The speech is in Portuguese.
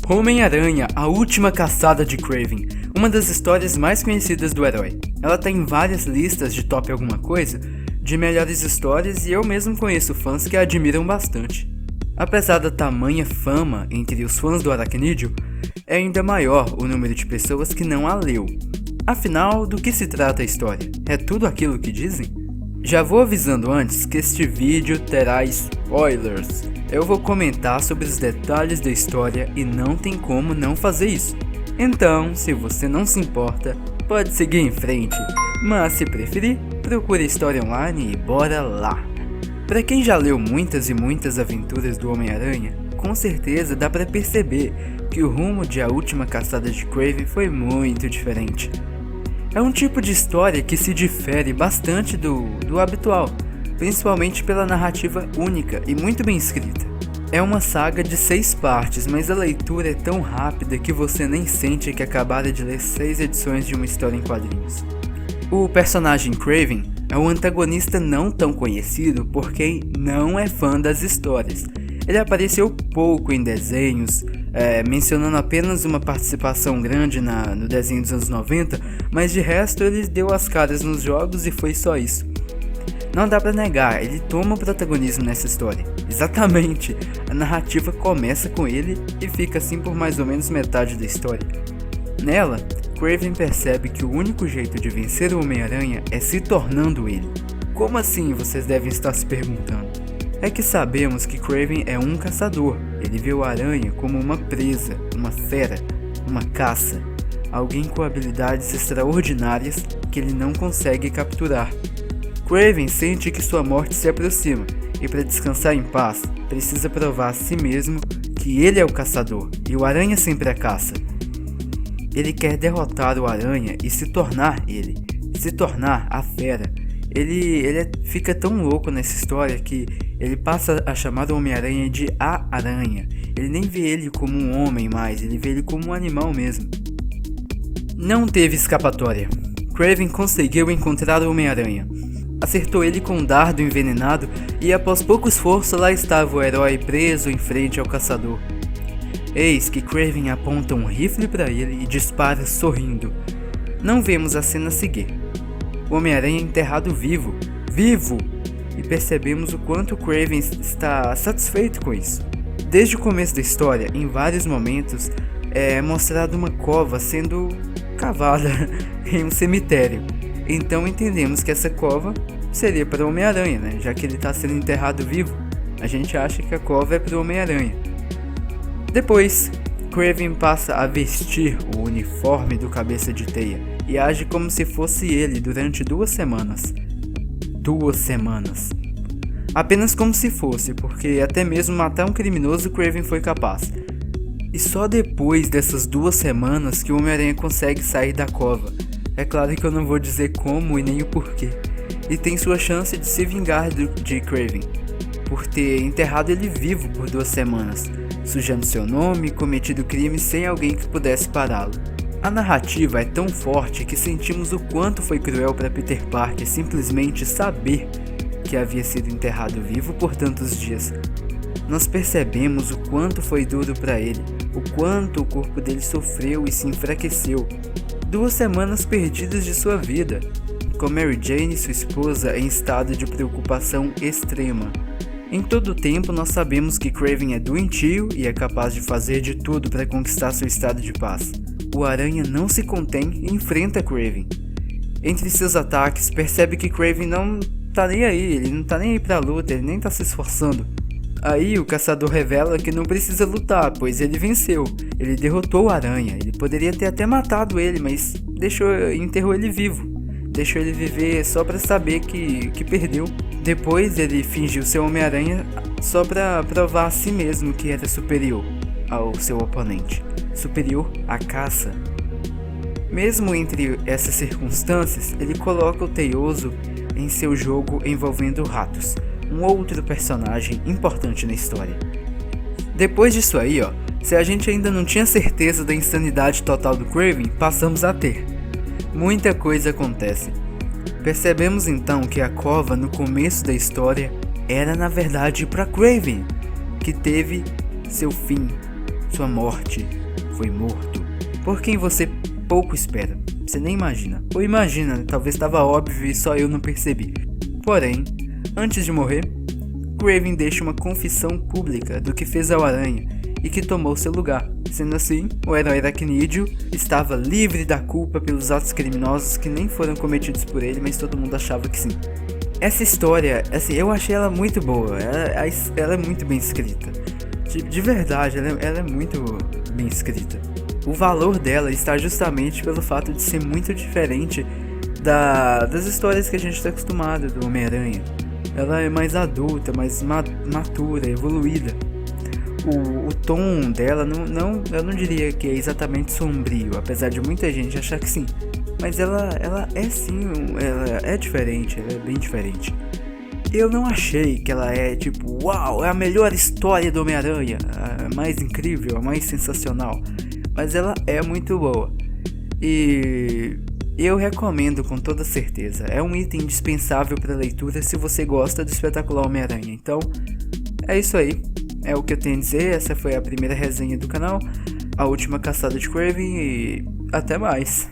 Homem-Aranha, a última caçada de Kraven, uma das histórias mais conhecidas do herói. Ela tá em várias listas de top alguma coisa, de melhores histórias, e eu mesmo conheço fãs que a admiram bastante. Apesar da tamanha fama entre os fãs do Aracnídeo, é ainda maior o número de pessoas que não a leu. Afinal, do que se trata a história? É tudo aquilo que dizem? Já vou avisando antes que este vídeo terá spoilers. Eu vou comentar sobre os detalhes da história e não tem como não fazer isso. Então, se você não se importa, pode seguir em frente, mas se preferir, procure a história online e bora lá! Para quem já leu muitas e muitas aventuras do Homem-Aranha, com certeza dá para perceber que o rumo de A Última Caçada de Kraven foi muito diferente. É um tipo de história que se difere bastante do habitual, principalmente pela narrativa única e muito bem escrita. É uma saga de 6 partes, mas a leitura é tão rápida que você nem sente que acabara de ler 6 edições de uma história em quadrinhos. O personagem Kraven é um antagonista não tão conhecido por quem não é fã das histórias. Ele apareceu pouco em desenhos, mencionando apenas uma participação grande no desenho dos anos 90, mas de resto ele deu as caras nos jogos e foi só isso. Não dá pra negar, ele toma o protagonismo nessa história. Exatamente, a narrativa começa com ele e fica assim por mais ou menos metade da história. Nela, Kraven percebe que o único jeito de vencer o Homem-Aranha é se tornando ele. Como assim, vocês devem estar se perguntando? É que sabemos que Kraven é um caçador. Ele vê o Aranha como uma presa, uma fera, uma caça, alguém com habilidades extraordinárias que ele não consegue capturar. Kraven sente que sua morte se aproxima e, para descansar em paz, precisa provar a si mesmo que ele é o caçador e o Aranha sempre a caça. Ele quer derrotar o Aranha e se tornar ele, se tornar a fera. Ele fica tão louco nessa história que ele passa a chamar o Homem-Aranha de A Aranha. Ele nem vê ele como um homem mais, ele vê ele como um animal mesmo. Não teve escapatória. Kraven conseguiu encontrar o Homem-Aranha. Acertou ele com um dardo envenenado e após pouco esforço lá estava o herói preso em frente ao caçador. Eis que Kraven aponta um rifle para ele e dispara sorrindo. Não vemos a cena seguir. O Homem-Aranha é enterrado vivo, e percebemos o quanto Kraven está satisfeito com isso. Desde o começo da história, em vários momentos, é mostrado uma cova sendo cavada em um cemitério. Então entendemos que essa cova seria para o Homem-Aranha, né? Já que ele está sendo enterrado vivo, a gente acha que a cova é para o Homem-Aranha. Depois, Kraven passa a vestir o uniforme do Cabeça de Teia e age como se fosse ele durante 2 semanas. 2 semanas. Apenas como se fosse, porque até mesmo matar um criminoso Kraven foi capaz. E só depois dessas 2 semanas que o Homem-Aranha consegue sair da cova. É claro que eu não vou dizer como e nem o porquê. E tem sua chance de se vingar de Kraven, por ter enterrado ele vivo por 2 semanas, sujando seu nome e cometido crime sem alguém que pudesse pará-lo. A narrativa é tão forte que sentimos o quanto foi cruel para Peter Parker simplesmente saber que havia sido enterrado vivo por tantos dias. Nós percebemos o quanto foi duro para ele, o quanto o corpo dele sofreu e se enfraqueceu. 2 semanas perdidas de sua vida, com Mary Jane, sua esposa, em estado de preocupação extrema. Em todo o tempo nós sabemos que Kraven é doentio e é capaz de fazer de tudo para conquistar seu estado de paz. O Aranha não se contém e enfrenta Kraven. Entre seus ataques, percebe que Kraven não tá nem aí, ele não tá nem aí pra luta, ele nem tá se esforçando. Aí o caçador revela que não precisa lutar, pois ele venceu. Ele derrotou o Aranha, ele poderia ter até matado ele, mas enterrou ele vivo. Deixou ele viver só pra saber que perdeu. Depois ele fingiu ser Homem-Aranha só pra provar a si mesmo que era superior ao seu oponente. Superior à caça. Mesmo entre essas circunstâncias, ele coloca o Teioso em seu jogo envolvendo ratos, um outro personagem importante na história. Depois disso aí, se a gente ainda não tinha certeza da insanidade total do Kraven, passamos a ter. Muita coisa acontece. Percebemos então que a cova no começo da história era na verdade para Kraven, que teve seu fim. Sua morte foi morto por quem você pouco espera. Você nem imagina. Ou imagina, né? Talvez estava óbvio e só eu não percebi. Porém, antes de morrer, Kraven deixa uma confissão pública do que fez ao Aranha e que tomou seu lugar. Sendo assim, o herói aracnídeo estava livre da culpa pelos atos criminosos que nem foram cometidos por ele, mas todo mundo achava que sim. Essa história, assim, eu achei ela muito boa. Ela é muito bem escrita. De verdade, ela é muito bem escrita. O valor dela está justamente pelo fato de ser muito diferente das histórias que a gente está acostumado do Homem-Aranha. Ela é mais adulta, mais matura, evoluída. O tom dela, eu não diria que é exatamente sombrio, apesar de muita gente achar que sim. Mas ela é sim, ela é diferente, ela é bem diferente. Eu não achei que ela é tipo, uau, é a melhor história do Homem-Aranha, a mais incrível, a mais sensacional. Mas ela é muito boa. E eu recomendo com toda certeza. É um item indispensável para leitura se você gosta do espetacular Homem-Aranha. Então, é isso aí. É o que eu tenho a dizer. Essa foi a primeira resenha do canal. A última caçada de Kraven e até mais.